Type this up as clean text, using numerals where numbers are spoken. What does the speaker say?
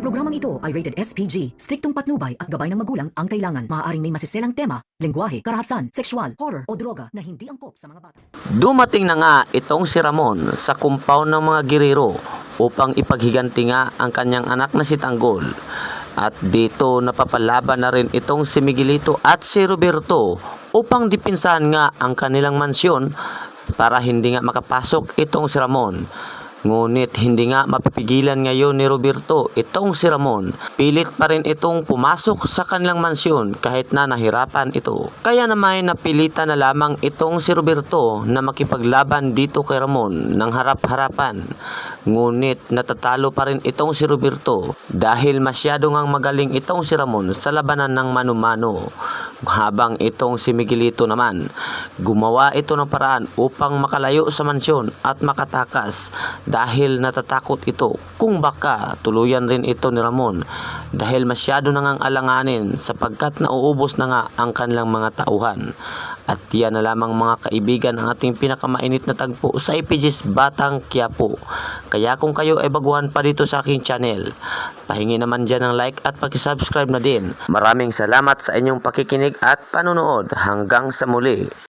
programang ito ay rated SPG. Striktong patnubay at gabay ng magulang ang kailangan. Maaaring may masiselang tema, lengguwahe, karahasan, sexual, horror o droga na hindi angkop sa mga bata. Dumating na nga itong si Ramon sa compound ng mga girero upang ipaghiganti nga ang kanyang anak na si Tanggol. At dito napapalaban na rin itong si Miguelito at si Roberto upang dipinsahan nga ang kanilang mansyon para hindi nga makapasok itong si Ramon. Ngunit hindi nga mapipigilan ngayon ni Roberto itong si Ramon. Pilit pa rin itong pumasok sa kanilang mansyon kahit na nahirapan ito. Kaya naman napilitan na lamang itong si Roberto na makipaglaban dito kay Ramon ng harap-harapan. Ngunit natatalo pa rin itong si Roberto dahil masyado ngang magaling itong si Ramon sa labanan ng mano-mano. Habang itong si Miguelito naman, gumawa ito ng paraan upang makalayo sa mansyon at makatakas dahil natatakot ito kung baka tuluyan rin ito ni Ramon dahil masyado na ngang alanganin sapagkat nauubos na nga ang kanilang mga tauhan. At yan na lamang mga kaibigan ang ating pinakamainit na tagpo sa IPG's Batang Quiapo. Kaya kung kayo ay baguhan pa dito sa aking channel, pahingi naman dyan ng like at pakisubscribe na din. Maraming salamat sa inyong pakikinig at panonood. Hanggang sa muli.